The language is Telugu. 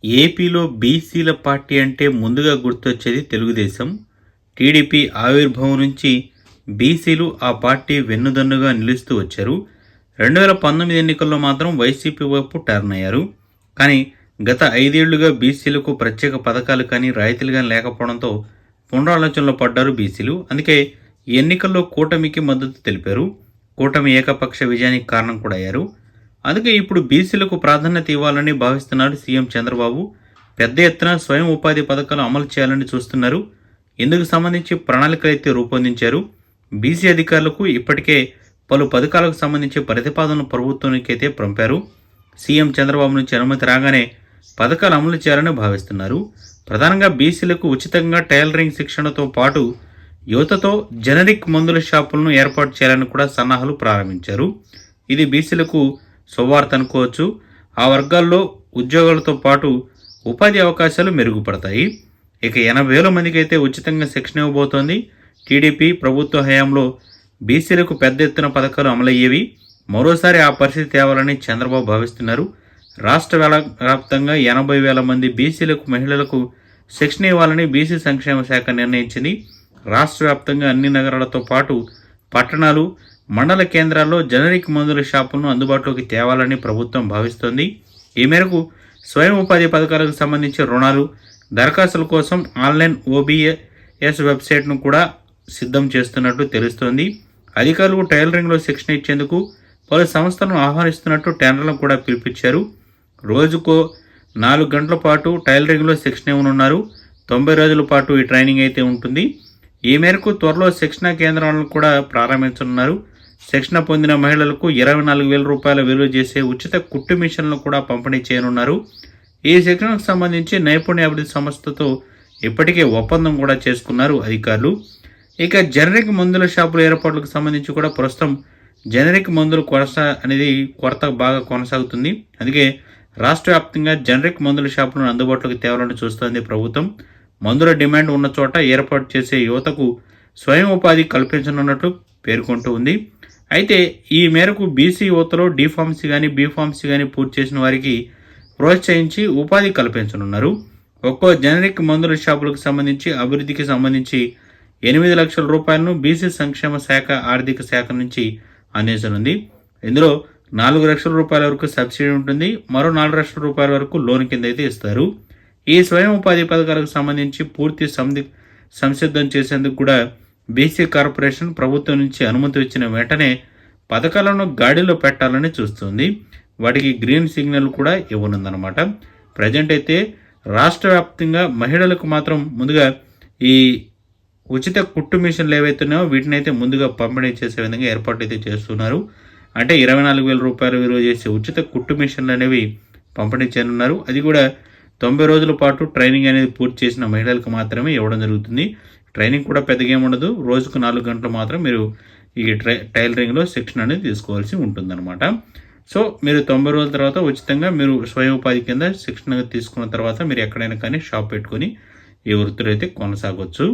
ఏపీలో బీసీల పార్టీ అంటే ముందుగా గుర్తొచ్చేది తెలుగుదేశం. టీడీపీ ఆవిర్భావం నుంచి బీసీలు ఆ పార్టీ వెన్నుదన్నుగా నిలుస్తూ వచ్చారు. 2019 ఎన్నికల్లో మాత్రం వైసీపీ వైపు టర్న్ అయ్యారు. కానీ గత 5 ఏళ్లుగా బీసీలకు ప్రత్యేక పథకాలు కానీ రాయితీలు కానీ లేకపోవడంతో పునరాలోచనలో పడ్డారు బీసీలు. అందుకే ఈ ఎన్నికల్లో కూటమికి మద్దతు తెలిపారు. కూటమి ఏకపక్ష విజయానికి కారణం కూడా అయ్యారు. అందుకే ఇప్పుడు బీసీలకు ప్రాధాన్యత ఇవ్వాలని భావిస్తున్నారు సీఎం చంద్రబాబు. పెద్ద ఎత్తున స్వయం ఉపాధి పథకాలు అమలు చేయాలని చూస్తున్నారు. ఇందుకు సంబంధించి ప్రణాళికలు అయితే రూపొందించారు. బీసీ అధికారులకు ఇప్పటికే పలు పథకాలకు సంబంధించి ప్రతిపాదనలు ప్రభుత్వానికి అయితే పంపారు. సీఎం చంద్రబాబు నుంచి అనుమతి రాగానే పథకాలు అమలు చేయాలని భావిస్తున్నారు. ప్రధానంగా బీసీలకు ఉచితంగా టైలరింగ్ శిక్షణతో పాటు యువతతో జనరిక్ మందుల షాపులను ఏర్పాటు చేయాలని కూడా సన్నాహాలు ప్రారంభించారు. ఇది బీసీలకు శుభవార్త అనుకోవచ్చు. ఆ వర్గాల్లో ఉద్యోగాలతో పాటు ఉపాధి అవకాశాలు మెరుగుపడతాయి. ఇక 80,000 మందికి అయితే ఉచితంగా శిక్షణ ఇవ్వబోతోంది. టీడీపీ ప్రభుత్వ హయాంలో బీసీలకు పెద్ద ఎత్తున పథకాలు అమలయ్యేవి. మరోసారి ఆ పరిస్థితి తేవాలని చంద్రబాబు భావిస్తున్నారు. రాష్ట్ర వ్యాప్తంగా 80,000 మంది బీసీలకు మహిళలకు శిక్షణ ఇవ్వాలని బీసీ సంక్షేమ శాఖ నిర్ణయించింది. రాష్ట్ర వ్యాప్తంగా అన్ని నగరాలతో పాటు పట్టణాలు, మండల కేంద్రాల్లో జనరిక్ మందుల షాపులను అందుబాటులోకి తేవాలని ప్రభుత్వం భావిస్తోంది. ఈ మేరకు స్వయం ఉపాధి పథకాలకు సంబంధించి రుణాలు, దరఖాస్తుల కోసం ఆన్లైన్ ఓబీఎస్ వెబ్సైట్ను కూడా సిద్ధం చేస్తున్నట్టు తెలుస్తోంది. అధికారులకు టైలరింగ్లో శిక్షణ ఇచ్చేందుకు పలు సంస్థలను ఆహ్వానిస్తున్నట్టు టెండర్లను కూడా పిలిపించారు. రోజుకో 4 గంటల పాటు టైలరింగ్లో శిక్షణ ఇవ్వనున్నారు. 90 రోజుల పాటు ఈ ట్రైనింగ్ అయితే ఉంటుంది. ఈ మేరకు త్వరలో శిక్షణ కేంద్రాలను కూడా ప్రారంభించనున్నారు. శిక్షణ పొందిన మహిళలకు 24,000 రూపాయల విలువ చేసే ఉచిత కుట్టు మిషన్లను కూడా పంపిణీ చేయనున్నారు. ఈ శిక్షణకు సంబంధించి నైపుణ్య అభివృద్ధి సంస్థతో ఇప్పటికే ఒప్పందం కూడా చేసుకున్నారు అధికారులు. ఇక జనరిక్ మందుల షాపుల ఏర్పాట్లకు సంబంధించి కూడా ప్రస్తుతం జనరిక్ మందుల కొరత బాగా కొనసాగుతుంది. అందుకే రాష్ట్ర వ్యాప్తంగా జనరిక్ మందుల షాపులను అందుబాటులోకి తేవాలని చూస్తోంది ప్రభుత్వం. మందుల డిమాండ్ ఉన్న చోట ఏర్పాటు చేసే యువతకు స్వయం ఉపాధి కల్పించనున్నట్లు పేర్కొంటూ ఉంది. అయితే ఈ మేరకు బీసీ యువతలో డీఫార్మసీ కానీ బీఫార్మసీ కానీ పూర్తి చేసిన వారికి ప్రోత్సహించి ఉపాధి కల్పించనున్నారు. ఒక్కో జనరిక్ మందుల షాపులకు సంబంధించి అభివృద్ధికి సంబంధించి 8 లక్షల రూపాయలను బీసీ సంక్షేమ శాఖ ఆర్థిక శాఖ నుంచి అందించనుంది. ఇందులో 4 లక్షల రూపాయల వరకు సబ్సిడీ ఉంటుంది. మరో 4 లక్షల రూపాయల వరకు లోన్ కింద అయితే ఇస్తారు. ఈ స్వయం ఉపాధి పథకాలకు సంబంధించి పూర్తి సంసిద్ధం చేసేందుకు కూడా బీసీ కార్పొరేషన్ ప్రభుత్వం నుంచి అనుమతి ఇచ్చిన వెంటనే పథకాలను గాడిలో పెట్టాలని చూస్తుంది. వాటికి గ్రీన్ సిగ్నల్ కూడా ఇవ్వనుందన్నమాట. ప్రజెంట్ అయితే రాష్ట్ర వ్యాప్తంగా మహిళలకు మాత్రం ముందుగా ఈ ఉచిత కుట్టు మిషన్లు ఏవైతున్నాయో వీటిని అయితే ముందుగా పంపిణీ చేసే విధంగా ఏర్పాటు అయితే చేస్తున్నారు. అంటే 24,000 రూపాయలు విలువ చేసే ఉచిత కుట్టు మిషన్లు అనేవి పంపిణీ చేయనున్నారు. అది కూడా 90 రోజుల పాటు ట్రైనింగ్ అనేది పూర్తి చేసిన మహిళలకు మాత్రమే ఇవ్వడం జరుగుతుంది. ట్రైనింగ్ కూడా పెద్దగా ఏమి ఉండదు. రోజుకు 4 గంటలు మాత్రం మీరు ఈ టైలరింగ్లో శిక్షణ అనేది తీసుకోవాల్సి ఉంటుందన్నమాట. సో మీరు 90 రోజుల తర్వాత ఉచితంగా మీరు స్వయం ఉపాధి కింద శిక్షణ తీసుకున్న తర్వాత మీరు ఎక్కడైనా కానీ షాప్ పెట్టుకొని ఈ వృత్తులు అయితే కొనసాగవచ్చు.